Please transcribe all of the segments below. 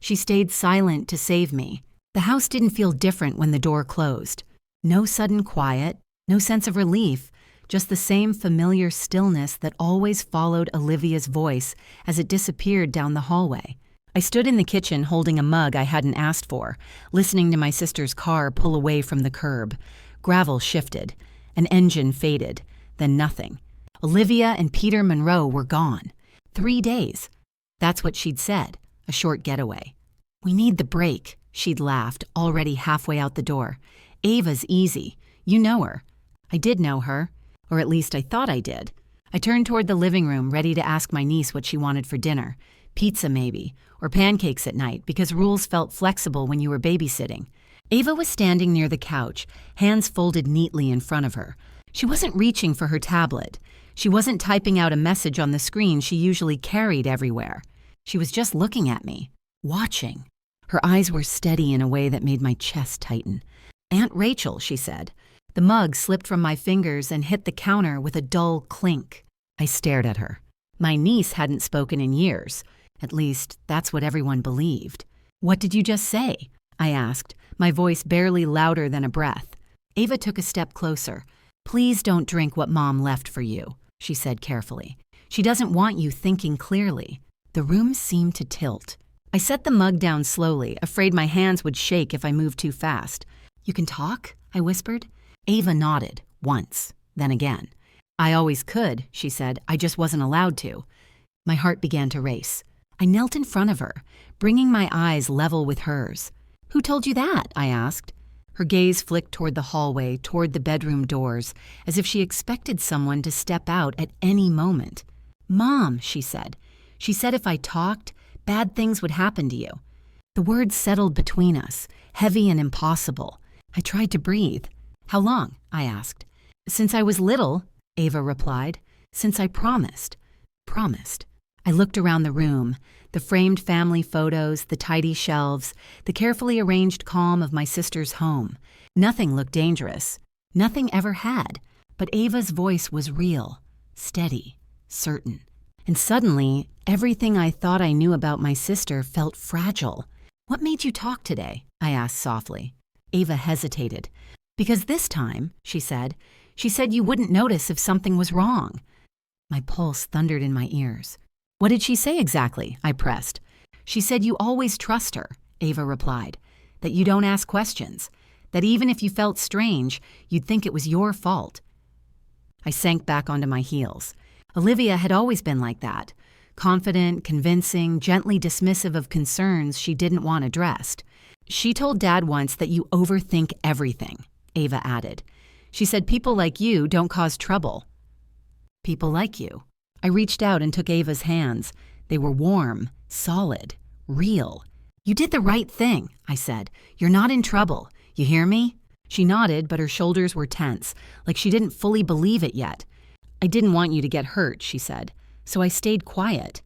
She stayed silent to save me. The house didn't feel different when the door closed. No sudden quiet, no sense of relief, just the same familiar stillness that always followed Olivia's voice as it disappeared down the hallway. I stood in the kitchen holding a mug I hadn't asked for, listening to my sister's car pull away from the curb. Gravel shifted. An engine faded. Then nothing. Olivia and Peter Monroe were gone. 3 days. That's what she'd said. A short getaway. "We need the break," she'd laughed, already halfway out the door. "Ava's easy. You know her." I did know her. Or at least I thought I did. I turned toward the living room, ready to ask my niece what she wanted for dinner. Pizza maybe, or pancakes at night, because rules felt flexible when you were babysitting. Ava was standing near the couch, hands folded neatly in front of her. She wasn't reaching for her tablet. She wasn't typing out a message on the screen she usually carried everywhere. She was just looking at me, watching. Her eyes were steady in a way that made my chest tighten. "Aunt Rachel," she said. The mug slipped from my fingers and hit the counter with a dull clink. I stared at her. My niece hadn't spoken in years. At least, that's what everyone believed. "What did you just say?" I asked, my voice barely louder than a breath. Ava took a step closer. "Please don't drink what Mom left for you," she said carefully. "She doesn't want you thinking clearly." The room seemed to tilt. I set the mug down slowly, afraid my hands would shake if I moved too fast. "You can talk?" I whispered. Ava nodded, once, then again. "I always could," she said. "I just wasn't allowed to." My heart began to race. I knelt in front of her, bringing my eyes level with hers. "Who told you that?" I asked. Her gaze flicked toward the hallway, toward the bedroom doors, as if she expected someone to step out at any moment. "Mom," she said. "She said if I talked, bad things would happen to you." The words settled between us, heavy and impossible. I tried to breathe. "How long?" I asked. "Since I was little," Ava replied. "Since I promised." Promised. I looked around the room, the framed family photos, the tidy shelves, the carefully arranged calm of my sister's home. Nothing looked dangerous. Nothing ever had. But Ava's voice was real, steady, certain. And suddenly, everything I thought I knew about my sister felt fragile. "What made you talk today?" I asked softly. Ava hesitated. "Because this time," she said you wouldn't notice if something was wrong." My pulse thundered in my ears. "What did she say exactly?" I pressed. "She said you always trust her," Ava replied. "That you don't ask questions. That even if you felt strange, you'd think it was your fault." I sank back onto my heels. Olivia had always been like that. Confident, convincing, gently dismissive of concerns she didn't want addressed. "She told Dad once that you overthink everything," Ava added. "She said people like you don't cause trouble." "People like you." I reached out and took Ava's hands. They were warm, solid, real. "You did the right thing," I said. "You're not in trouble. You hear me?" She nodded, but her shoulders were tense, like she didn't fully believe it yet. "I didn't want you to get hurt," she said, so I stayed quiet.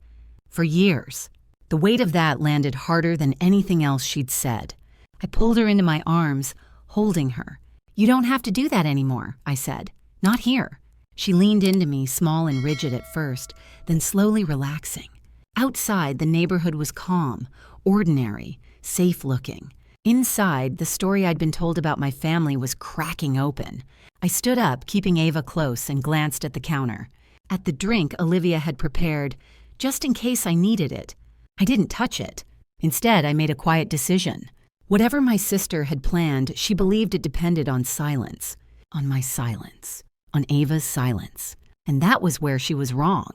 For years. The weight of that landed harder than anything else she'd said. I pulled her into my arms, holding her. "You don't have to do that anymore," I said. "Not here." She leaned into me, small and rigid at first, then slowly relaxing. Outside, the neighborhood was calm, ordinary, safe-looking. Inside, the story I'd been told about my family was cracking open. I stood up, keeping Ava close, and glanced at the counter. At the drink Olivia had prepared, just in case I needed it. I didn't touch it. Instead, I made a quiet decision. Whatever my sister had planned, she believed it depended on silence. On my silence. On Ava's silence. And that was where she was wrong.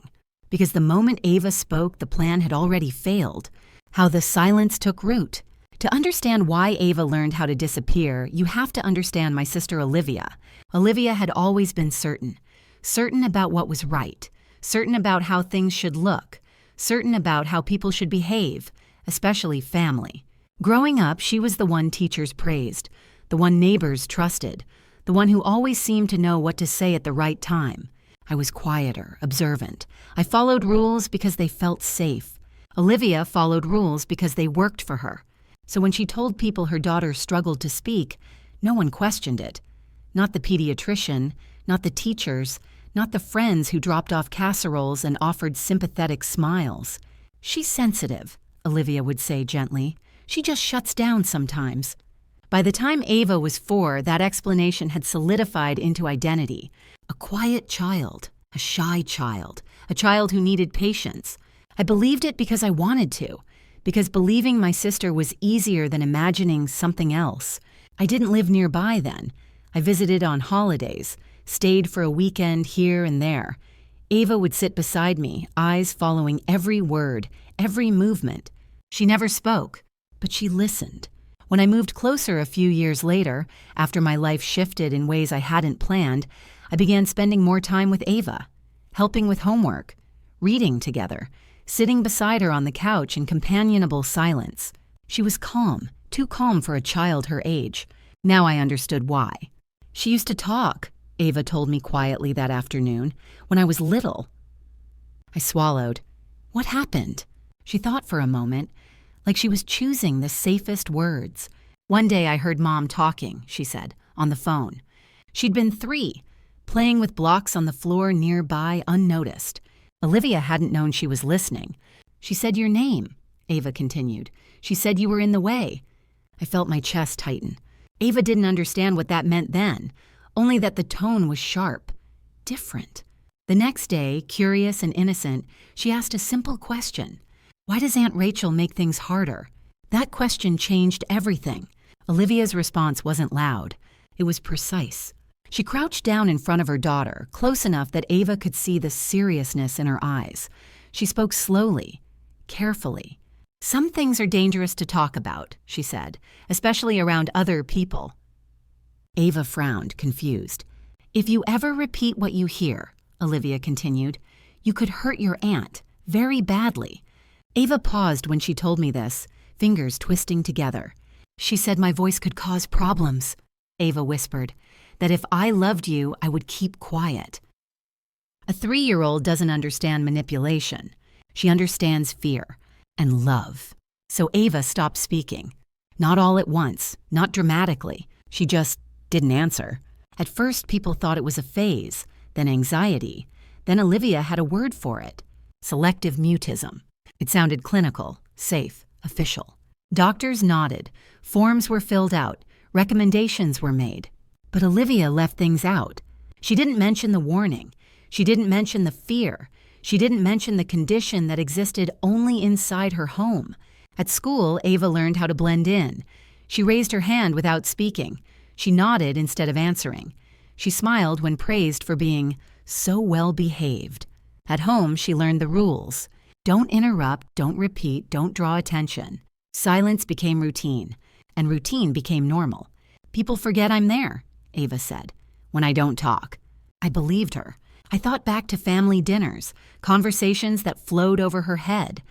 Because the moment Ava spoke, the plan had already failed. How the silence took root. To understand why Ava learned how to disappear, you have to understand my sister Olivia. Olivia had always been certain. Certain about what was right. Certain about how things should look. Certain about how people should behave, especially family. Growing up, she was the one teachers praised, the one neighbors trusted, the one who always seemed to know what to say at the right time. I was quieter, observant. I followed rules because they felt safe. Olivia followed rules because they worked for her. So when she told people her daughter struggled to speak, no one questioned it. Not the pediatrician, not the teachers, not the friends who dropped off casseroles and offered sympathetic smiles. "She's sensitive," Olivia would say gently. She just shuts down sometimes. By the time Ava was 4, that explanation had solidified into identity. A quiet child, a shy child, a child who needed patience. I believed it because I wanted to, because believing my sister was easier than imagining something else. I didn't live nearby then. I visited on holidays, stayed for a weekend here and there. Ava would sit beside me, eyes following every word, every movement. She never spoke, but she listened. When I moved closer a few years later, after my life shifted in ways I hadn't planned, I began spending more time with Ava, helping with homework, reading together, sitting beside her on the couch in companionable silence. She was calm, too calm for a child her age. Now I understood why. She used to talk, Ava told me quietly that afternoon, when I was little. I swallowed. What happened? She thought for a moment, like she was choosing the safest words. One day I heard Mom talking, she said, on the phone. She'd been 3, playing with blocks on the floor nearby unnoticed. Olivia hadn't known she was listening. She said your name, Ava continued. She said you were in the way. I felt my chest tighten. Ava didn't understand what that meant then, only that the tone was sharp, different. The next day, curious and innocent, she asked a simple question. Why does Aunt Rachel make things harder? That question changed everything. Olivia's response wasn't loud. It was precise. She crouched down in front of her daughter, close enough that Ava could see the seriousness in her eyes. She spoke slowly, carefully. Some things are dangerous to talk about, she said, especially around other people. Ava frowned, confused. If you ever repeat what you hear, Olivia continued, you could hurt your aunt very badly. Ava paused when she told me this, fingers twisting together. She said my voice could cause problems, Ava whispered, that if I loved you, I would keep quiet. A 3-year-old doesn't understand manipulation. She understands fear and love. So Ava stopped speaking. Not all at once, not dramatically. She just didn't answer. At first, people thought it was a phase, then anxiety. Then Olivia had a word for it. Selective mutism. It sounded clinical, safe, official. Doctors nodded. Forms were filled out. Recommendations were made. But Olivia left things out. She didn't mention the warning. She didn't mention the fear. She didn't mention the condition that existed only inside her home. At school, Ava learned how to blend in. She raised her hand without speaking. She nodded instead of answering. She smiled when praised for being so well behaved. At home, she learned the rules. Don't interrupt, don't repeat, don't draw attention. Silence became routine, and routine became normal. People forget I'm there, Ava said, when I don't talk. I believed her. I thought back to family dinners, conversations that flowed over her head,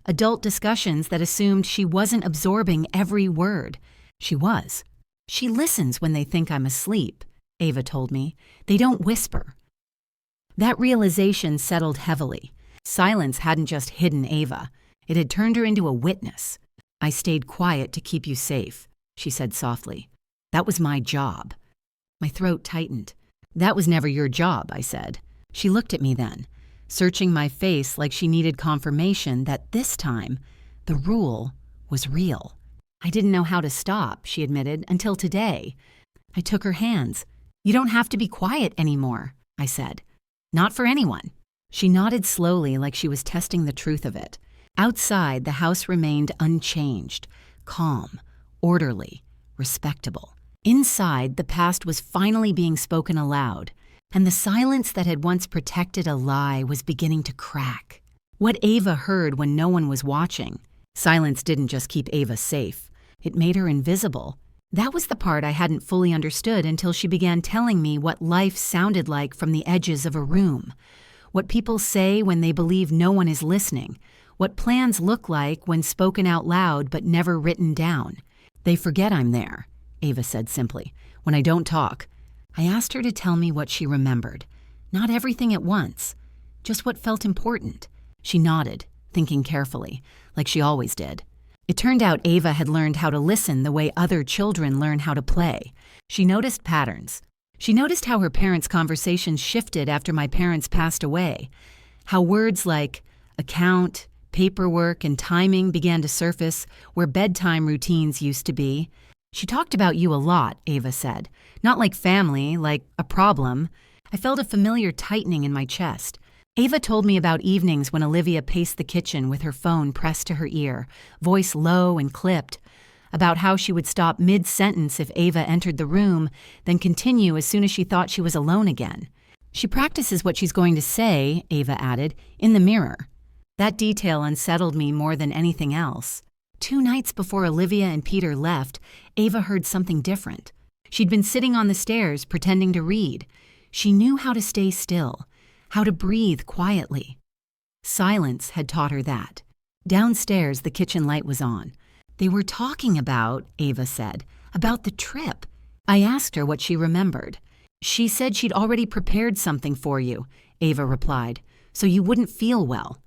adult discussions that assumed she wasn't absorbing every word. She was. She listens when they think I'm asleep, Ava told me. They don't whisper. That realization settled heavily. Silence hadn't just hidden Ava. It had turned her into a witness. I stayed quiet to keep you safe, she said softly. That was my job. My throat tightened. That was never your job, I said. She looked at me then, searching my face like she needed confirmation that this time, the rule was real. I didn't know how to stop, she admitted, until today. I took her hands. You don't have to be quiet anymore, I said. Not for anyone. She nodded slowly like she was testing the truth of it. Outside, the house remained unchanged, calm, orderly, respectable. Inside, the past was finally being spoken aloud, and the silence that had once protected a lie was beginning to crack. What Ava heard when no one was watching, silence didn't just keep Ava safe. It made her invisible. That was the part I hadn't fully understood until she began telling me what life sounded like from the edges of a room, what people say when they believe no one is listening, what plans look like when spoken out loud but never written down. They forget I'm there, Ava said simply, when I don't talk. I asked her to tell me what she remembered. Not everything at once, just what felt important. She nodded, thinking carefully, like she always did. It turned out Ava had learned how to listen the way other children learn how to play. She noticed patterns. She noticed how her parents' conversations shifted after my parents passed away, how words like account, Paperwork and timing began to surface where bedtime routines used to be. She talked about you a lot, Ava said. Not like family, like a problem. I felt a familiar tightening in my chest. Ava told me about evenings when Olivia paced the kitchen with her phone pressed to her ear, voice low and clipped, about how she would stop mid-sentence if Ava entered the room, then continue as soon as she thought she was alone again. She practices what she's going to say, Ava added, in the mirror. That detail unsettled me more than anything else. 2 nights before Olivia and Peter left, Ava heard something different. She'd been sitting on the stairs pretending to read. She knew how to stay still, how to breathe quietly. Silence had taught her that. Downstairs, the kitchen light was on. They were talking about, Ava said, about the trip. I asked her what she remembered. She said she'd already prepared something for you, Ava replied, so you wouldn't feel well.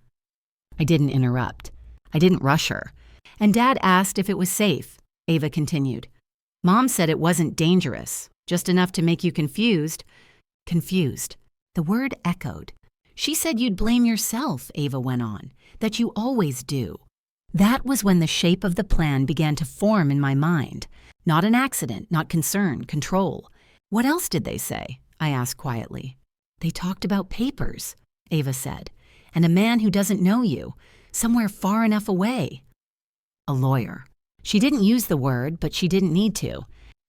I didn't interrupt. I didn't rush her. And Dad asked if it was safe, Ava continued. Mom said it wasn't dangerous, just enough to make you confused. Confused. The word echoed. She said you'd blame yourself, Ava went on, that you always do. That was when the shape of the plan began to form in my mind. Not an accident, not concern, control. What else did they say? I asked quietly. They talked about papers, Ava said, and a man who doesn't know you, somewhere far enough away. A lawyer. She didn't use the word, but she didn't need to.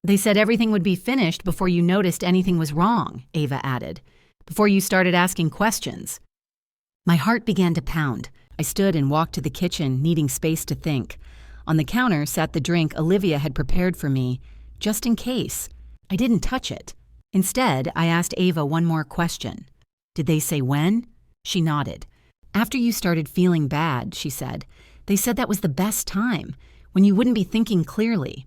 They said everything would be finished before you noticed anything was wrong, Ava added, before you started asking questions. My heart began to pound. I stood and walked to the kitchen, needing space to think. On the counter sat the drink Olivia had prepared for me, just in case. I didn't touch it. Instead, I asked Ava one more question. Did they say when? She nodded. After you started feeling bad, she said. They said that was the best time, when you wouldn't be thinking clearly.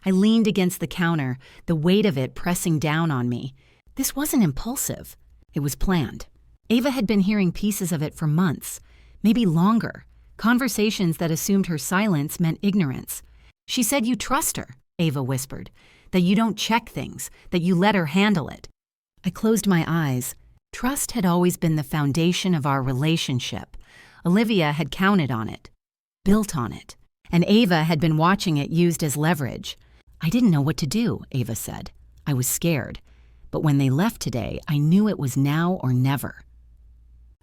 I leaned against the counter, the weight of it pressing down on me. This wasn't impulsive. It was planned. Ava had been hearing pieces of it for months, maybe longer. Conversations that assumed her silence meant ignorance. She said you trust her, Ava whispered, that you don't check things, that you let her handle it. I closed my eyes. Trust had always been the foundation of our relationship. Olivia had counted on it, built on it, and Ava had been watching it used as leverage. I didn't know what to do, Ava said. I was scared. But when they left today, I knew it was now or never.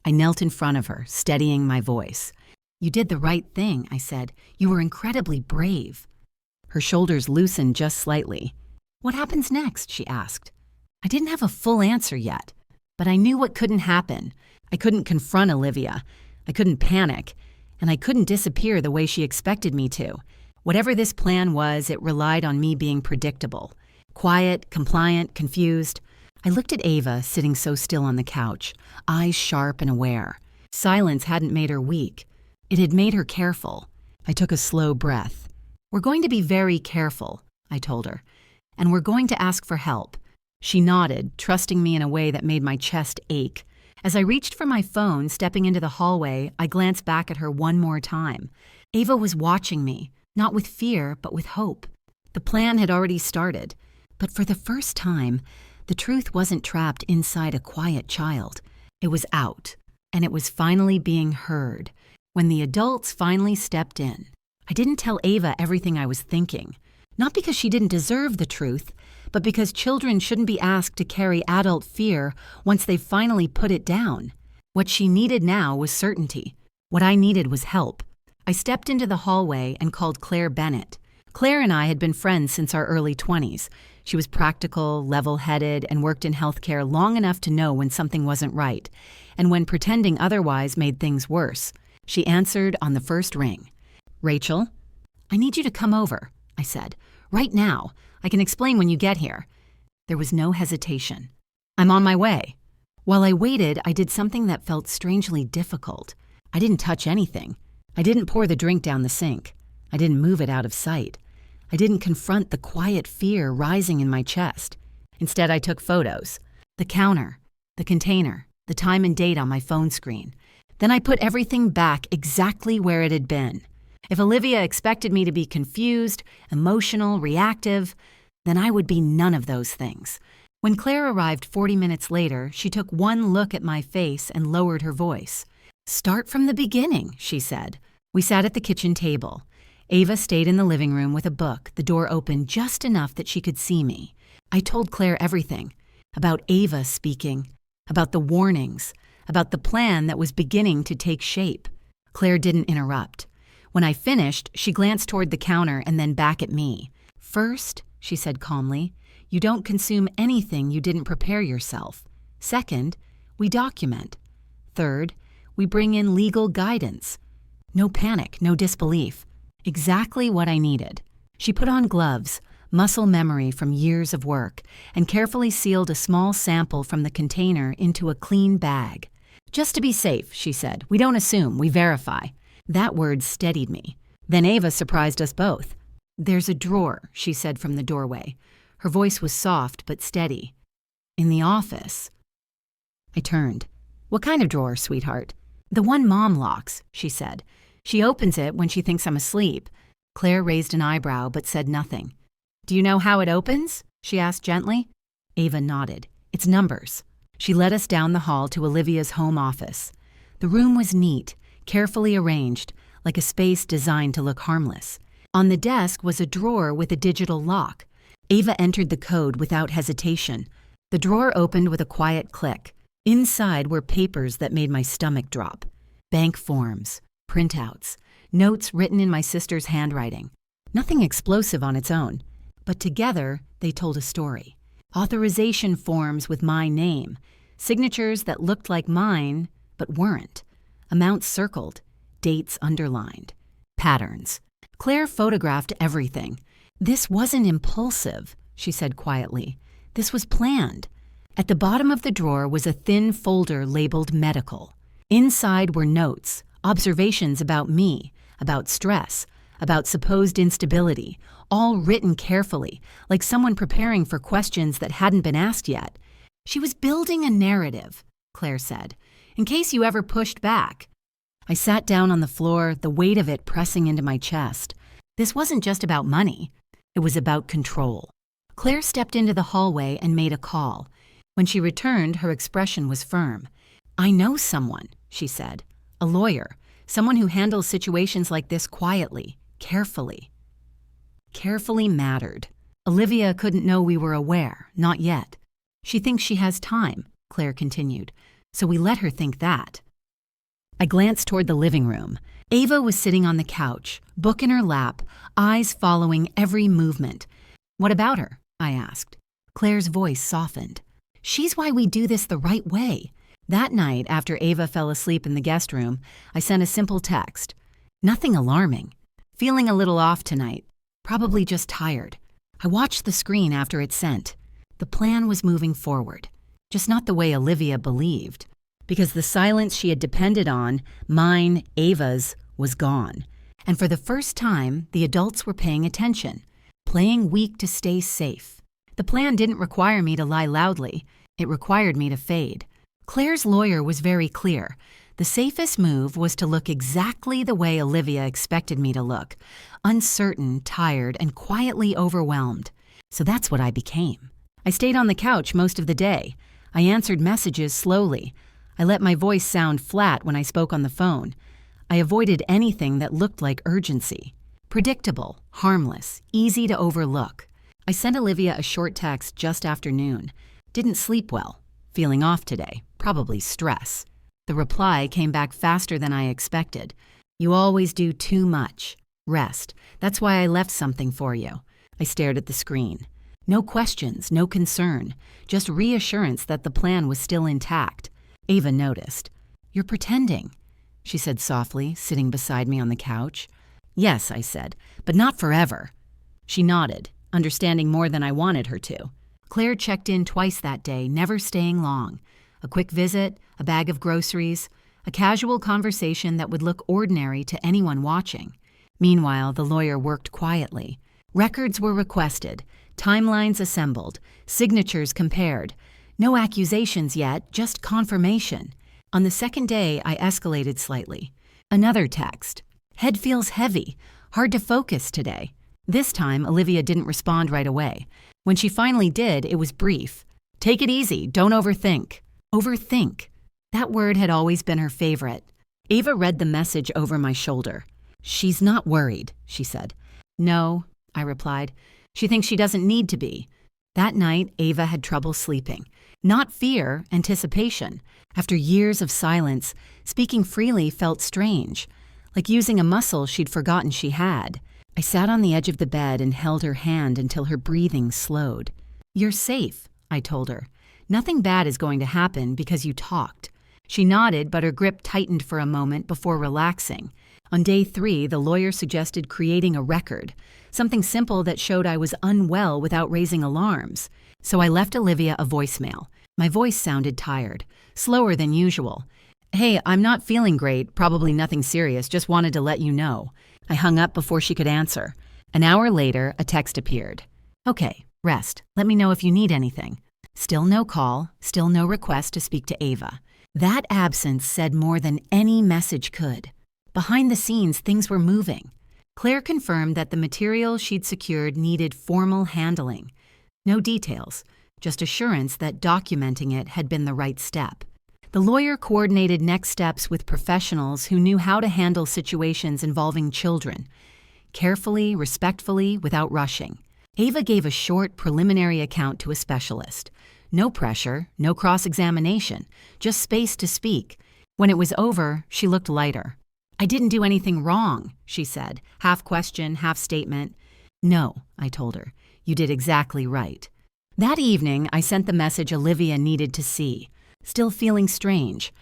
I knelt in front of her, steadying my voice. You did the right thing, I said. You were incredibly brave. Her shoulders loosened just slightly. What happens next? She asked. I didn't have a full answer yet, but I knew what couldn't happen. I couldn't confront Olivia. I couldn't panic, and I couldn't disappear the way she expected me to. Whatever this plan was, it relied on me being predictable. Quiet, compliant, confused. I looked at Ava, sitting so still on the couch, eyes sharp and aware. Silence hadn't made her weak. It had made her careful. I took a slow breath. We're going to be very careful, I told her, and we're going to ask for help. She nodded, trusting me in a way that made my chest ache. As I reached for my phone, stepping into the hallway, I glanced back at her one more time. Ava was watching me, not with fear, but with hope. The plan had already started, but for the first time, the truth wasn't trapped inside a quiet child. It was out, and it was finally being heard. When the adults finally stepped in, I didn't tell Ava everything I was thinking, not because she didn't deserve the truth, but because children shouldn't be asked to carry adult fear once they've finally put it down. What she needed now was certainty. What I needed was help. I stepped into the hallway and called Claire Bennett. Claire and I had been friends since our early 20s. She was practical, level-headed, and worked in healthcare long enough to know when something wasn't right, and when pretending otherwise made things worse. She answered on the first ring. Rachel, I need you to come over, I said. Right now. I can explain when you get here. There was no hesitation. I'm on my way. While I waited, I did something that felt strangely difficult. I didn't touch anything. I didn't pour the drink down the sink. I didn't move it out of sight. I didn't confront the quiet fear rising in my chest. Instead, I took photos. The counter, the container, the time and date on my phone screen. Then I put everything back exactly where it had been. If Olivia expected me to be confused, emotional, reactive, then I would be none of those things. When Claire arrived 40 minutes later, she took one look at my face and lowered her voice. Start from the beginning, she said. We sat at the kitchen table. Ava stayed in the living room with a book, the door open just enough that she could see me. I told Claire everything. About Ava speaking, about the warnings, about the plan that was beginning to take shape. Claire didn't interrupt. When I finished, she glanced toward the counter and then back at me. First, she said calmly, you don't consume anything you didn't prepare yourself. Second, we document. Third, we bring in legal guidance. No panic, no disbelief. Exactly what I needed. She put on gloves, muscle memory from years of work, and carefully sealed a small sample from the container into a clean bag. Just to be safe, she said, we don't assume, we verify. That word steadied me. Then Ava surprised us both. There's a drawer, she said from the doorway. Her voice was soft but steady. In the office. I turned. What kind of drawer, sweetheart? The one Mom locks, she said. She opens it when she thinks I'm asleep. Claire raised an eyebrow but said nothing. Do you know how it opens? She asked gently. Ava nodded. It's numbers. She led us down the hall to Olivia's home office. The room was neat, carefully arranged, like a space designed to look harmless. On the desk was a drawer with a digital lock. Ava entered the code without hesitation. The drawer opened with a quiet click. Inside were papers that made my stomach drop. Bank forms, printouts, notes written in my sister's handwriting. Nothing explosive on its own, but together they told a story. Authorization forms with my name, signatures that looked like mine but weren't, amounts circled, dates underlined, patterns. Claire photographed everything. This wasn't impulsive, she said quietly. This was planned. At the bottom of the drawer was a thin folder labeled medical. Inside were notes, observations about me, about stress, about supposed instability, all written carefully, like someone preparing for questions that hadn't been asked yet. She was building a narrative, Claire said, in case you ever pushed back. I sat down on the floor, the weight of it pressing into my chest. This wasn't just about money. It was about control. Claire stepped into the hallway and made a call. When she returned, her expression was firm. I know someone, she said. A lawyer, someone who handles situations like this quietly, carefully. Carefully mattered. Olivia couldn't know we were aware, not yet. She thinks she has time, Claire continued, so we let her think that. I glanced toward the living room. Ava was sitting on the couch, book in her lap, eyes following every movement. What about her? I asked. Claire's voice softened. She's why we do this the right way. That night, after Ava fell asleep in the guest room, I sent a simple text. Nothing alarming. Feeling a little off tonight. Probably just tired. I watched the screen after it sent. The plan was moving forward. Just not the way Olivia believed. Because the silence she had depended on, mine, Ava's, was gone. And for the first time, the adults were paying attention. Playing weak to stay safe. The plan didn't require me to lie loudly. It required me to fade. Claire's lawyer was very clear. The safest move was to look exactly the way Olivia expected me to look. Uncertain, tired, and quietly overwhelmed. So that's what I became. I stayed on the couch most of the day. I answered messages slowly. I let my voice sound flat when I spoke on the phone. I avoided anything that looked like urgency. Predictable, harmless, easy to overlook. I sent Olivia a short text just after noon. Didn't sleep well. Feeling off today. Probably stress. The reply came back faster than I expected. You always do too much. Rest. That's why I left something for you. I stared at the screen. No questions, no concern. Just reassurance that the plan was still intact. Ava noticed. You're pretending, she said softly, sitting beside me on the couch. Yes, I said, but not forever. She nodded, understanding more than I wanted her to. Claire checked in twice that day, never staying long. A quick visit, a bag of groceries, a casual conversation that would look ordinary to anyone watching. Meanwhile, the lawyer worked quietly. Records were requested, timelines assembled, signatures compared. No accusations yet, just confirmation. On the second day, I escalated slightly. Another text. Head feels heavy, hard to focus today. This time, Olivia didn't respond right away. When she finally did, it was brief. Take it easy, don't overthink. Overthink. That word had always been her favorite. Ava read the message over my shoulder. "She's not worried," she said. "No," I replied. "She thinks she doesn't need to be." That night, Ava had trouble sleeping. Not fear, anticipation. After years of silence, speaking freely felt strange, like using a muscle she'd forgotten she had. I sat on the edge of the bed and held her hand until her breathing slowed. "You're safe," I told her. "Nothing bad is going to happen because you talked." She nodded, but her grip tightened for a moment before relaxing. On day 3, the lawyer suggested creating a record, something simple that showed I was unwell without raising alarms. So I left Olivia a voicemail. My voice sounded tired, slower than usual. "Hey, I'm not feeling great, probably nothing serious, just wanted to let you know." I hung up before she could answer. An hour later, a text appeared. "Okay, rest. Let me know if you need anything." Still no call, still no request to speak to Ava. That absence said more than any message could. Behind the scenes, things were moving. Claire confirmed that the material she'd secured needed formal handling. No details, just assurance that documenting it had been the right step. The lawyer coordinated next steps with professionals who knew how to handle situations involving children, carefully, respectfully, without rushing. Ava gave a short preliminary account to a specialist. No pressure, no cross-examination, just space to speak. When it was over, she looked lighter. "I didn't do anything wrong," she said, half question, half statement. "No," I told her. "You did exactly right." That evening, I sent the message Olivia needed to see. "Still feeling strange.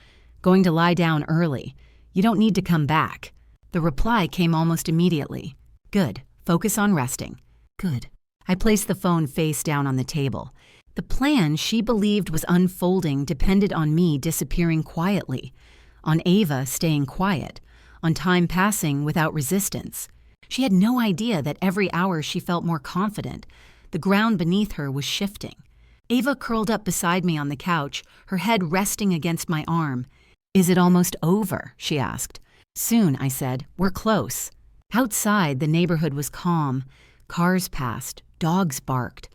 Going to lie down early. You don't need to come back." The reply came almost immediately. "Good. Focus on resting." "Good." I placed the phone face down on the table. The plan she believed was unfolding depended on me disappearing quietly, on Ava staying quiet, on time passing without resistance. She had no idea that every hour she felt more confident. The ground beneath her was shifting. Ava curled up beside me on the couch, her head resting against my arm. "Is it almost over?" she asked. "Soon," I said. "We're close." Outside, the neighborhood was calm. Cars passed. Dogs barked.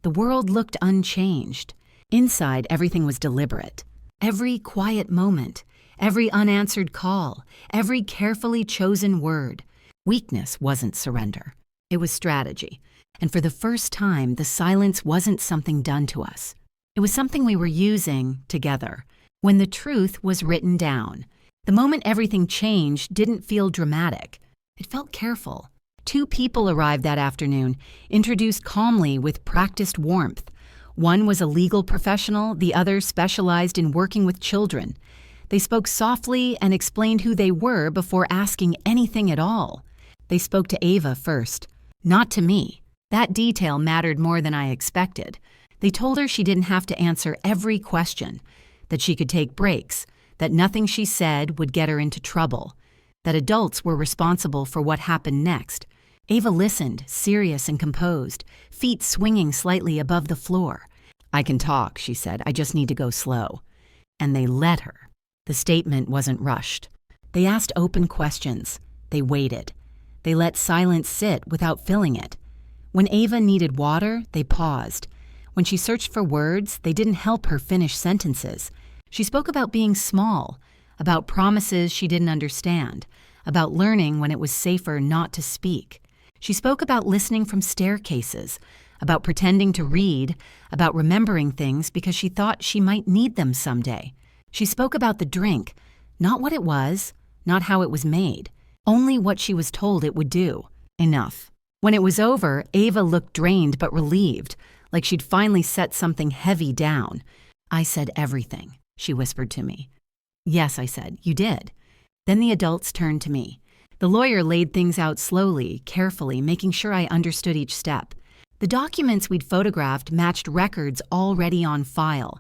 The world looked unchanged. Inside, everything was deliberate. Every quiet moment, every unanswered call, every carefully chosen word. Weakness wasn't surrender. It was strategy. And for the first time, the silence wasn't something done to us. It was something we were using together. When the truth was written down, the moment everything changed didn't feel dramatic. It felt careful. 2 people arrived that afternoon, introduced calmly with practiced warmth. One was a legal professional, the other specialized in working with children. They spoke softly and explained who they were before asking anything at all. They spoke to Ava first, not to me. That detail mattered more than I expected. They told her she didn't have to answer every question, that she could take breaks, that nothing she said would get her into trouble, that adults were responsible for what happened next. Ava listened, serious and composed, feet swinging slightly above the floor. "I can talk," she said. "I just need to go slow." And they let her. The statement wasn't rushed. They asked open questions. They waited. They let silence sit without filling it. When Ava needed water, they paused. When she searched for words, they didn't help her finish sentences. She spoke about being small, about promises she didn't understand, about learning when it was safer not to speak. She spoke about listening from staircases, about pretending to read, about remembering things because she thought she might need them someday. She spoke about the drink, not what it was, not how it was made, only what she was told it would do. Enough. When it was over, Ava looked drained but relieved, like she'd finally set something heavy down. "I said everything," she whispered to me. "Yes," I said, "you did." Then the adults turned to me. The lawyer laid things out slowly, carefully, making sure I understood each step. The documents we'd photographed matched records already on file.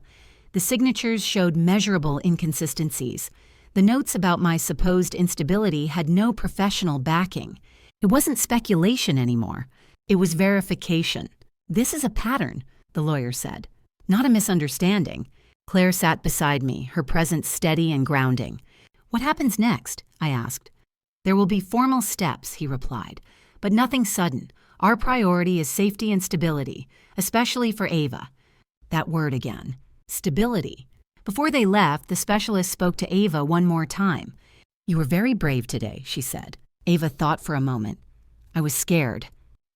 The signatures showed measurable inconsistencies. The notes about my supposed instability had no professional backing. It wasn't speculation anymore. It was verification. "This is a pattern," the lawyer said. "Not a misunderstanding." Claire sat beside me, her presence steady and grounding. "What happens next?" I asked. "There will be formal steps," he replied, "but nothing sudden. Our priority is safety and stability, especially for Ava." That word again. Stability. Before they left, the specialist spoke to Ava one more time. "You were very brave today," she said. Ava thought for a moment. "I was scared."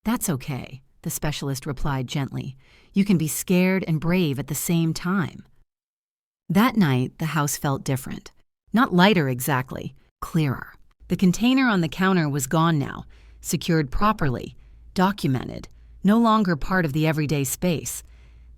"That's okay," the specialist replied gently. "You can be scared and brave at the same time." That night, the house felt different. Not lighter exactly, clearer. The container on the counter was gone now, secured properly, documented, no longer part of the everyday space.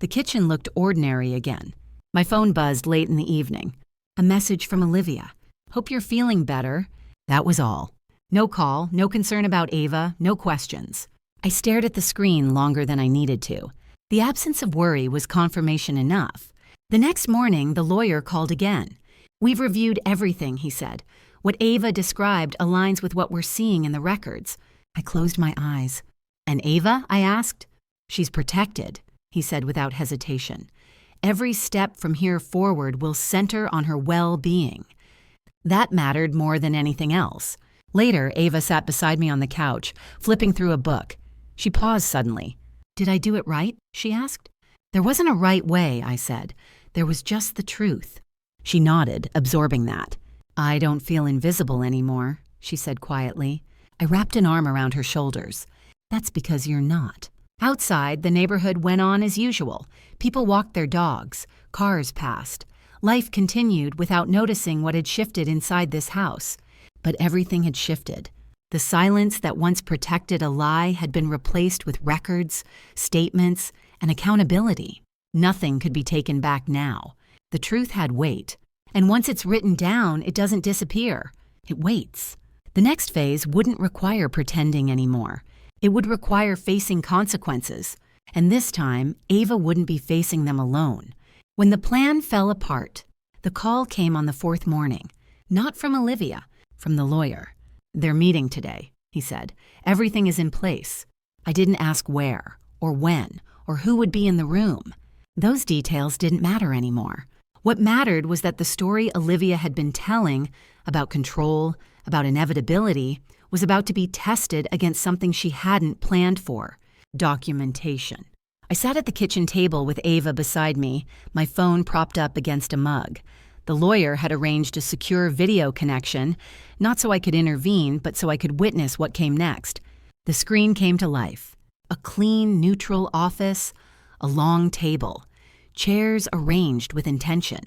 The kitchen looked ordinary again. My phone buzzed late in the evening. A message from Olivia. "Hope you're feeling better." That was all. No call, no concern about Ava, no questions. I stared at the screen longer than I needed to. The absence of worry was confirmation enough. The next morning, the lawyer called again. "We've reviewed everything," he said. "What Ava described aligns with what we're seeing in the records." I closed my eyes. "And Ava?" I asked. "She's protected," he said without hesitation. "Every step from here forward will center on her well-being." That mattered more than anything else. Later, Ava sat beside me on the couch, flipping through a book. She paused suddenly. "Did I do it right?" she asked. "There wasn't a right way," I said. "There was just the truth." She nodded, absorbing that. "I don't feel invisible anymore," she said quietly. I wrapped an arm around her shoulders. "That's because you're not." Outside, the neighborhood went on as usual. People walked their dogs. Cars passed. Life continued without noticing what had shifted inside this house. But everything had shifted. The silence that once protected a lie had been replaced with records, statements, and accountability. Nothing could be taken back now. The truth had weight. And once it's written down, it doesn't disappear. It waits. The next phase wouldn't require pretending anymore. It would require facing consequences. And this time, Ava wouldn't be facing them alone. When the plan fell apart, the call came on the fourth morning. Not from Olivia, from the lawyer. "They're meeting today," he said. "Everything is in place." I didn't ask where, or when, or who would be in the room. Those details didn't matter anymore. What mattered was that the story Olivia had been telling about control, about inevitability, was about to be tested against something she hadn't planned for: documentation. I sat at the kitchen table with Ava beside me, my phone propped up against a mug. The lawyer had arranged a secure video connection, not so I could intervene, but so I could witness what came next. The screen came to life. A clean, neutral office, a long table, chairs arranged with intention.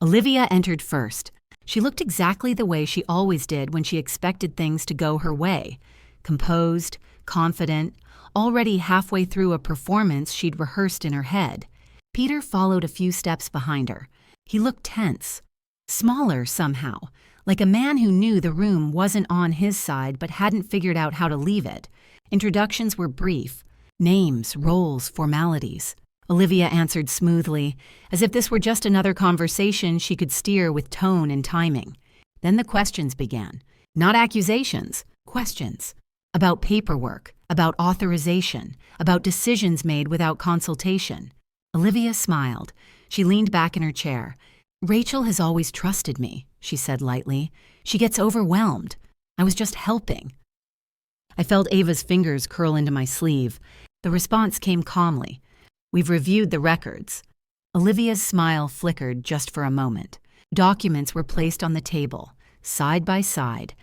Olivia entered first. She looked exactly the way she always did when she expected things to go her way. Composed, confident, already halfway through a performance she'd rehearsed in her head. Peter followed a few steps behind her. He looked tense, smaller somehow, like a man who knew the room wasn't on his side but hadn't figured out how to leave it. Introductions were brief. Names, roles, formalities. Olivia answered smoothly, as if this were just another conversation she could steer with tone and timing. Then the questions began. Not accusations, questions. About paperwork, about authorization, about decisions made without consultation. Olivia smiled. She leaned back in her chair. "Rachel has always trusted me," she said lightly. "She gets overwhelmed. I was just helping." I felt Ava's fingers curl into my sleeve. The response came calmly. "We've reviewed the records." Olivia's smile flickered just for a moment. Documents were placed on the table, side by side,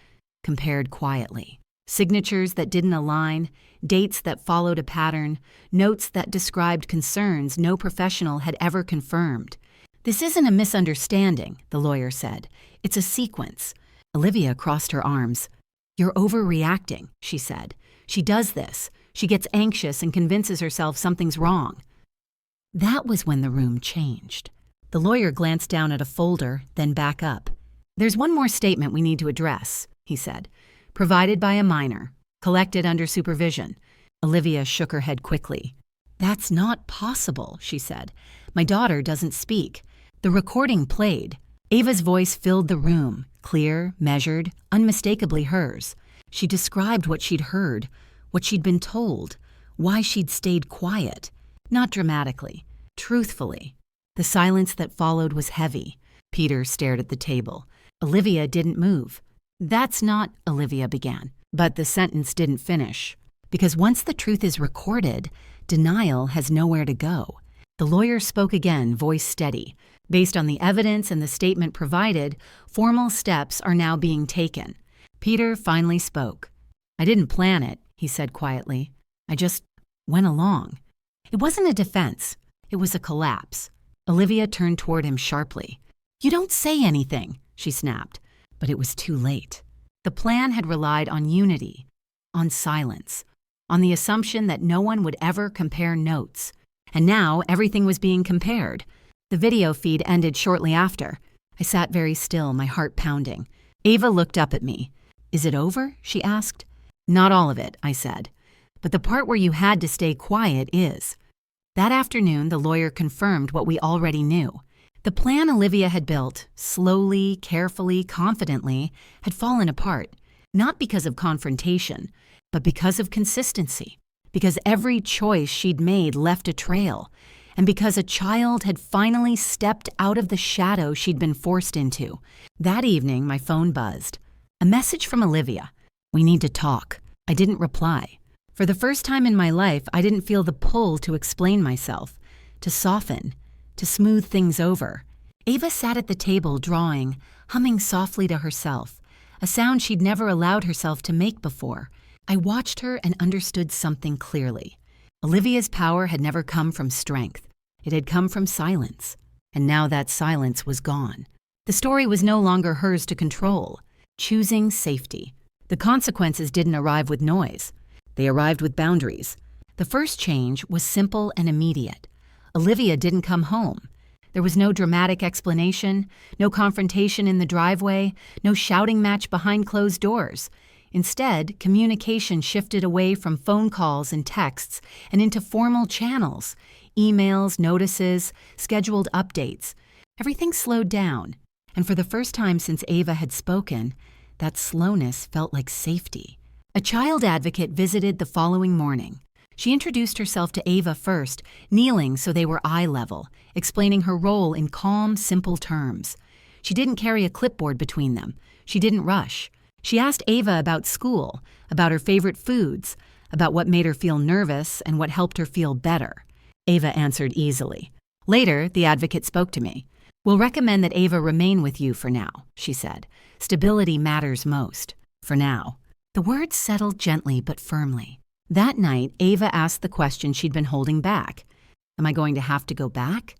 compared quietly. Signatures that didn't align, dates that followed a pattern, notes that described concerns no professional had ever confirmed. "This isn't a misunderstanding," the lawyer said. "It's a sequence." Olivia crossed her arms. "You're overreacting," she said. "She does this. She gets anxious and convinces herself something's wrong." That was when the room changed. The lawyer glanced down at a folder, then back up. "There's one more statement we need to address," he said. "Provided by a minor, collected under supervision." Olivia shook her head quickly. "That's not possible," she said. "My daughter doesn't speak." The recording played. Ava's voice filled the room, clear, measured, unmistakably hers. She described what she'd heard, what she'd been told, why she'd stayed quiet. Not dramatically, truthfully. The silence that followed was heavy. Peter stared at the table. Olivia didn't move. "That's not," Olivia began, but the sentence didn't finish. Because once the truth is recorded, denial has nowhere to go. The lawyer spoke again, voice steady. Based on the evidence and the statement provided, formal steps are now being taken. Peter finally spoke. I didn't plan it, he said quietly. I just went along. It wasn't a defense. It was a collapse. Olivia turned toward him sharply. You don't say anything, she snapped. But it was too late. The plan had relied on unity, on silence, on the assumption that no one would ever compare notes. And now everything was being compared. The video feed ended shortly after. I sat very still, my heart pounding. Ava looked up at me. Is it over? She asked. Not all of it, I said. But the part where you had to stay quiet is. That afternoon, the lawyer confirmed what we already knew. The plan Olivia had built, slowly, carefully, confidently, had fallen apart, not because of confrontation, but because of consistency, because every choice she'd made left a trail, and because a child had finally stepped out of the shadow she'd been forced into. That evening, my phone buzzed. A message from Olivia. We need to talk. I didn't reply. For the first time in my life, I didn't feel the pull to explain myself, to soften, to smooth things over. Ava sat at the table drawing, humming softly to herself, a sound she'd never allowed herself to make before. I watched her and understood something clearly. Olivia's power had never come from strength. It had come from silence. And now that silence was gone. The story was no longer hers to control. Choosing safety. The consequences didn't arrive with noise. They arrived with boundaries. The first change was simple and immediate. Olivia didn't come home. There was no dramatic explanation, no confrontation in the driveway, no shouting match behind closed doors. Instead, communication shifted away from phone calls and texts and into formal channels, emails, notices, scheduled updates. Everything slowed down, and for the first time since Ava had spoken, that slowness felt like safety. A child advocate visited the following morning. She introduced herself to Ava first, kneeling so they were eye level, explaining her role in calm, simple terms. She didn't carry a clipboard between them. She didn't rush. She asked Ava about school, about her favorite foods, about what made her feel nervous and what helped her feel better. Ava answered easily. Later, the advocate spoke to me. We'll recommend that Ava remain with you for now, she said. Stability matters most. For now. The words settled gently but firmly. That night, Ava asked the question she'd been holding back. Am I going to have to go back?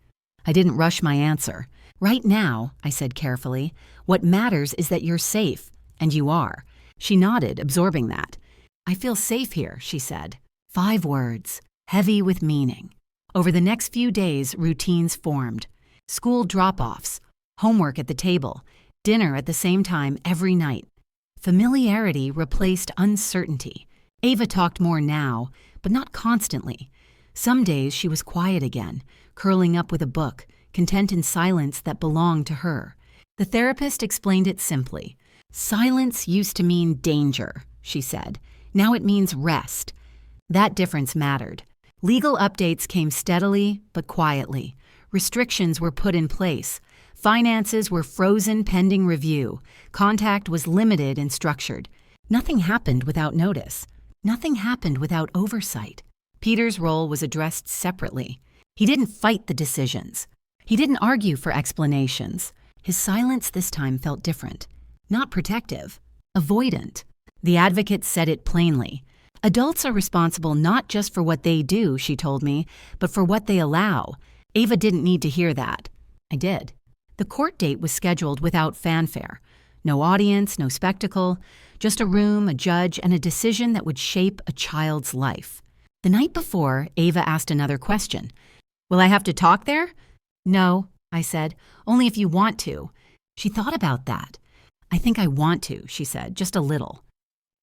I didn't rush my answer. Right now, I said carefully, what matters is that you're safe, and you are. She nodded, absorbing that. I feel safe here, she said. 5 words, heavy with meaning. Over the next few days, routines formed. School drop-offs, homework at the table, dinner at the same time every night. Familiarity replaced uncertainty. Ava talked more now, but not constantly. Some days she was quiet again, curling up with a book, content in silence that belonged to her. The therapist explained it simply. Silence used to mean danger, she said. Now it means rest. That difference mattered. Legal updates came steadily but quietly. Restrictions were put in place. Finances were frozen pending review. Contact was limited and structured. Nothing happened without notice. Nothing happened without oversight. Peter's role was addressed separately. He didn't fight the decisions. He didn't argue for explanations. His silence this time felt different. Not protective. Avoidant. The advocate said it plainly. Adults are responsible not just for what they do, she told me, but for what they allow. Ava didn't need to hear that. I did. The court date was scheduled without fanfare. No audience, no spectacle, just a room, a judge, and a decision that would shape a child's life. The night before, Ava asked another question. Will I have to talk there? No, I said, only if you want to. She thought about that. I think I want to, she said, just a little.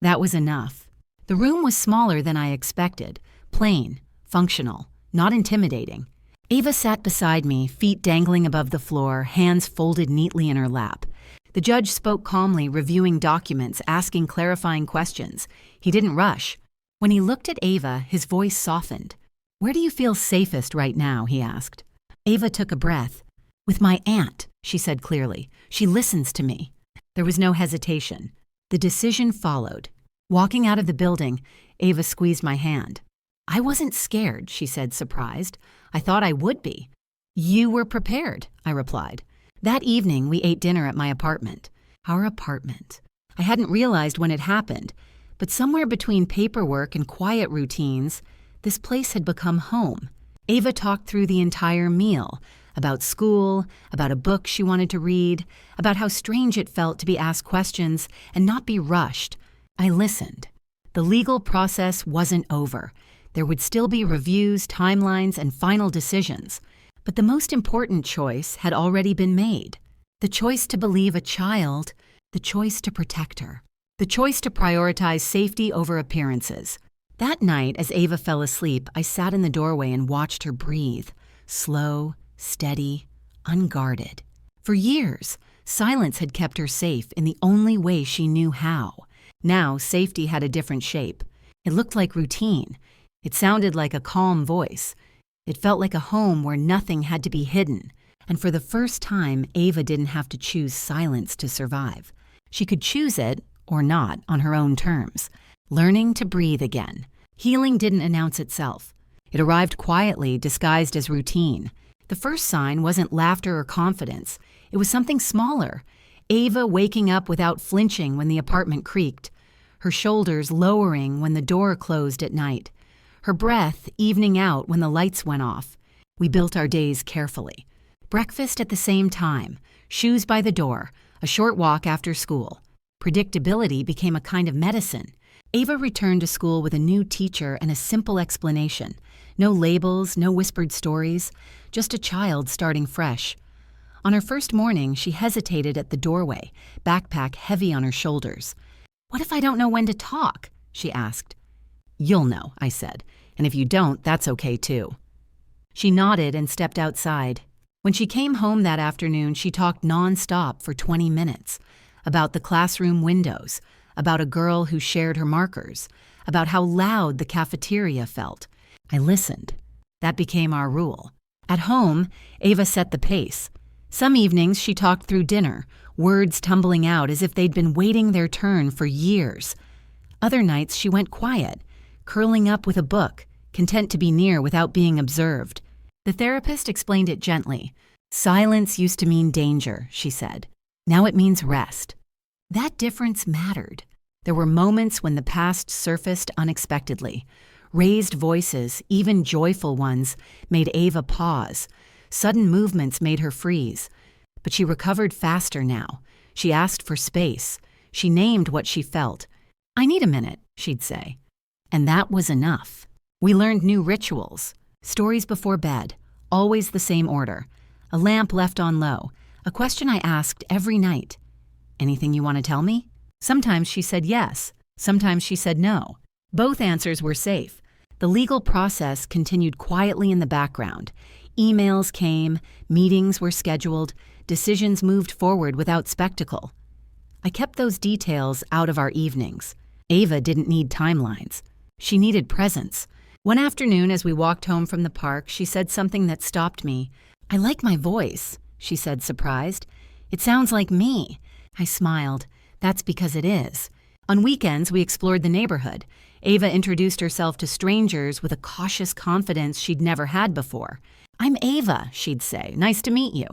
That was enough. The room was smaller than I expected, plain, functional, not intimidating. Ava sat beside me, feet dangling above the floor, hands folded neatly in her lap. The judge spoke calmly, reviewing documents, asking clarifying questions. He didn't rush. When he looked at Ava, his voice softened. Where do you feel safest right now? He asked. Ava took a breath. With my aunt, she said clearly. She listens to me. There was no hesitation. The decision followed. Walking out of the building, Ava squeezed my hand. I wasn't scared, she said, surprised. I thought I would be. You were prepared, I replied. That evening, we ate dinner at my apartment. Our apartment. I hadn't realized when it happened, but somewhere between paperwork and quiet routines, this place had become home. Ava talked through the entire meal, about school, about a book she wanted to read, about how strange it felt to be asked questions and not be rushed. I listened. The legal process wasn't over. There would still be reviews, timelines, and final decisions. But the most important choice had already been made. The choice to believe a child, the choice to protect her, the choice to prioritize safety over appearances. That night, as Ava fell asleep, I sat in the doorway and watched her breathe, slow, steady, unguarded. For years, silence had kept her safe in the only way she knew how. Now, safety had a different shape. It looked like routine. It sounded like a calm voice. It felt like a home where nothing had to be hidden. And for the first time, Ava didn't have to choose silence to survive. She could choose it, or not, on her own terms. Learning to breathe again. Healing didn't announce itself. It arrived quietly, disguised as routine. The first sign wasn't laughter or confidence. It was something smaller. Ava waking up without flinching when the apartment creaked. Her shoulders lowering when the door closed at night. Her breath evening out when the lights went off. We built our days carefully. Breakfast at the same time, shoes by the door, a short walk after school. Predictability became a kind of medicine. Ava returned to school with a new teacher and a simple explanation. No labels, no whispered stories, just a child starting fresh. On her first morning, she hesitated at the doorway, backpack heavy on her shoulders. "What if I don't know when to talk?" she asked. "You'll know," I said, "and if you don't, that's okay too." She nodded and stepped outside. When she came home that afternoon, she talked nonstop for 20 minutes about the classroom windows, about a girl who shared her markers, about how loud the cafeteria felt. I listened. That became our rule. At home, Ava set the pace. Some evenings she talked through dinner, words tumbling out as if they'd been waiting their turn for years. Other nights she went quiet, curling up with a book, content to be near without being observed. The therapist explained it gently. "Silence used to mean danger," she said. "Now it means rest." That difference mattered. There were moments when the past surfaced unexpectedly. Raised voices, even joyful ones, made Ava pause. Sudden movements made her freeze. But she recovered faster now. She asked for space. She named what she felt. "I need a minute," she'd say. And that was enough. We learned new rituals. Stories before bed, always the same order. A lamp left on low. A question I asked every night. "Anything you want to tell me?" Sometimes she said yes. Sometimes she said no. Both answers were safe. The legal process continued quietly in the background. Emails came, meetings were scheduled, decisions moved forward without spectacle. I kept those details out of our evenings. Ava didn't need timelines. She needed presence. One afternoon as we walked home from the park, she said something that stopped me. "I like my voice," she said, surprised. "It sounds like me." I smiled. "That's because it is." On weekends, we explored the neighborhood. Ava introduced herself to strangers with a cautious confidence she'd never had before. "I'm Ava," she'd say. "Nice to meet you."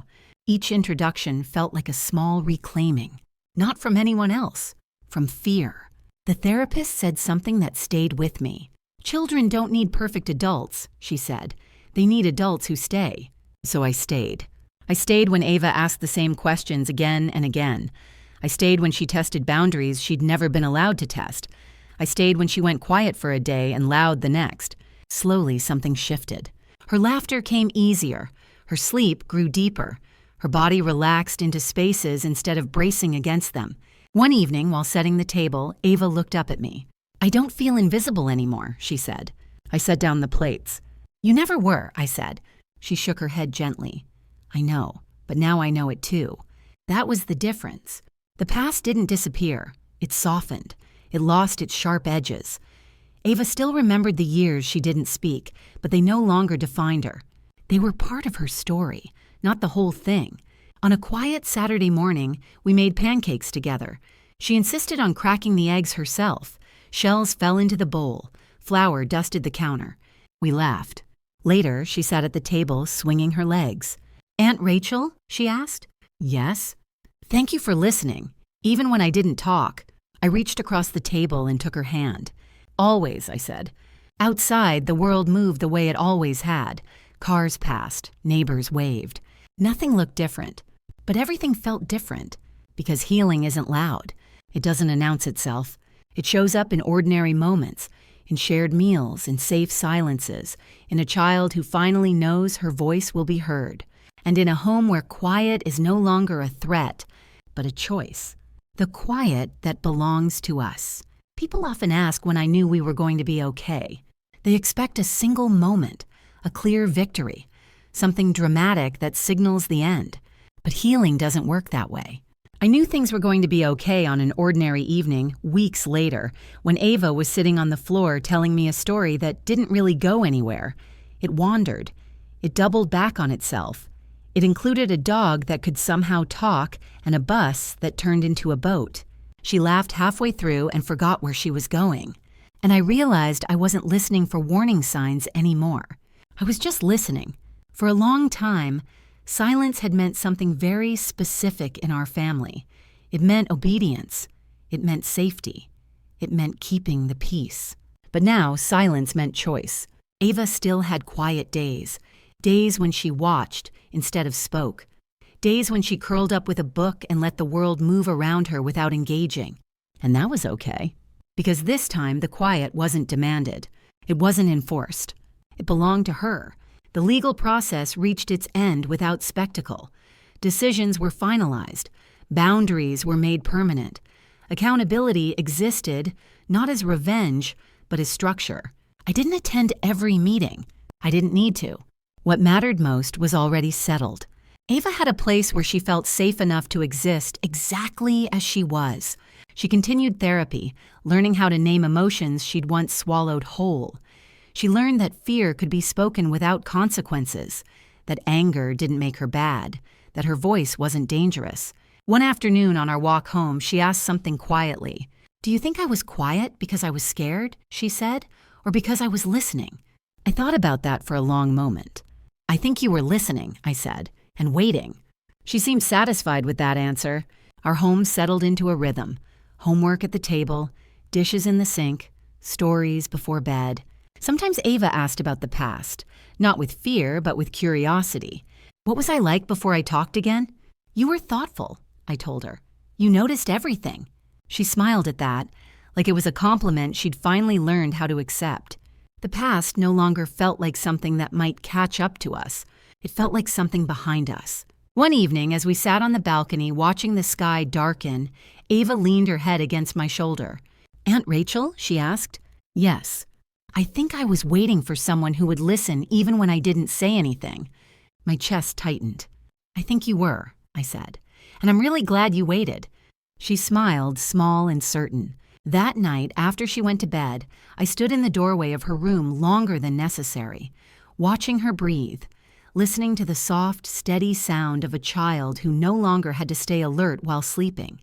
Each introduction felt like a small reclaiming. Not from anyone else, from fear. The therapist said something that stayed with me. "Children don't need perfect adults," she said. "They need adults who stay." So I stayed. I stayed when Ava asked the same questions again and again. I stayed when she tested boundaries she'd never been allowed to test. I stayed when she went quiet for a day and loud the next. Slowly, something shifted. Her laughter came easier. Her sleep grew deeper. Her body relaxed into spaces instead of bracing against them. One evening, while setting the table, Ava looked up at me. "I don't feel invisible anymore," she said. I set down the plates. "You never were," I said. She shook her head gently. "I know, but now I know it too." That was the difference. The past didn't disappear. It softened. It lost its sharp edges. Ava still remembered the years she didn't speak, but they no longer defined her. They were part of her story, not the whole thing. On a quiet Saturday morning, we made pancakes together. She insisted on cracking the eggs herself. Shells fell into the bowl. Flour dusted the counter. We laughed. Later, she sat at the table, swinging her legs. "Aunt Rachel?" she asked. "Yes." "Thank you for listening. Even when I didn't talk." I reached across the table and took her hand. "Always," I said. Outside, the world moved the way it always had. Cars passed, neighbors waved. Nothing looked different, but everything felt different, because healing isn't loud. It doesn't announce itself. It shows up in ordinary moments, in shared meals, in safe silences, in a child who finally knows her voice will be heard, and in a home where quiet is no longer a threat, but a choice. The quiet that belongs to us. People often ask when I knew we were going to be okay. They expect a single moment, a clear victory, something dramatic that signals the end. But healing doesn't work that way. I knew things were going to be okay on an ordinary evening, weeks later, when Ava was sitting on the floor telling me a story that didn't really go anywhere. It wandered. It doubled back on itself. It included a dog that could somehow talk and a bus that turned into a boat. She laughed halfway through and forgot where she was going. And I realized I wasn't listening for warning signs anymore. I was just listening. For a long time, silence had meant something very specific in our family. It meant obedience. It meant safety. It meant keeping the peace. But now, silence meant choice. Ava still had quiet days. Days when she watched instead of spoke. Days when she curled up with a book and let the world move around her without engaging. And that was okay. Because this time, the quiet wasn't demanded. It wasn't enforced. It belonged to her. The legal process reached its end without spectacle. Decisions were finalized. Boundaries were made permanent. Accountability existed, not as revenge, but as structure. I didn't attend every meeting. I didn't need to. What mattered most was already settled. Ava had a place where she felt safe enough to exist exactly as she was. She continued therapy, learning how to name emotions she'd once swallowed whole. She learned that fear could be spoken without consequences, that anger didn't make her bad, that her voice wasn't dangerous. One afternoon on our walk home, she asked something quietly. "Do you think I was quiet because I was scared?" she said, "or because I was listening?" I thought about that for a long moment. "I think you were listening," I said, "and waiting." She seemed satisfied with that answer. Our home settled into a rhythm. Homework at the table, dishes in the sink, stories before bed. Sometimes Ava asked about the past, not with fear, but with curiosity. "What was I like before I talked again?" "You were thoughtful," I told her. "You noticed everything." She smiled at that, like it was a compliment she'd finally learned how to accept. The past no longer felt like something that might catch up to us. It felt like something behind us. One evening, as we sat on the balcony watching the sky darken, Ava leaned her head against my shoulder. "Aunt Rachel?" she asked. "Yes." I think I was waiting for someone who would listen even when I didn't say anything. My chest tightened. "I think you were," I said, "and I'm really glad you waited." She smiled, small and certain. That night, after she went to bed, I stood in the doorway of her room longer than necessary, watching her breathe, listening to the soft, steady sound of a child who no longer had to stay alert while sleeping.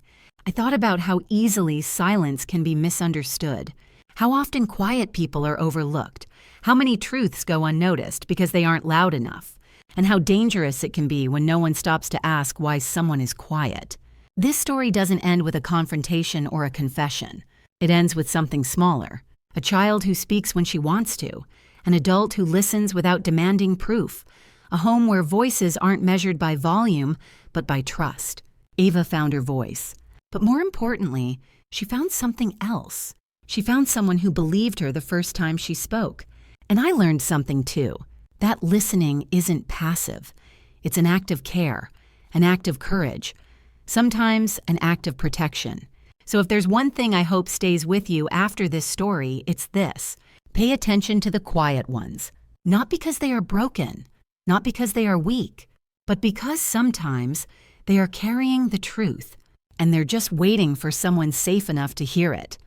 I thought about how easily silence can be misunderstood, how often quiet people are overlooked, how many truths go unnoticed because they aren't loud enough, and how dangerous it can be when no one stops to ask why someone is quiet. This story doesn't end with a confrontation or a confession. It ends with something smaller, a child who speaks when she wants to, an adult who listens without demanding proof, a home where voices aren't measured by volume, but by trust. Ava found her voice. But more importantly, she found something else. She found someone who believed her the first time she spoke. And I learned something too. That listening isn't passive. It's an act of care, an act of courage, sometimes an act of protection. So if there's one thing I hope stays with you after this story, it's this. Pay attention to the quiet ones, not because they are broken, not because they are weak, but because sometimes they are carrying the truth, and they're just waiting for someone safe enough to hear it.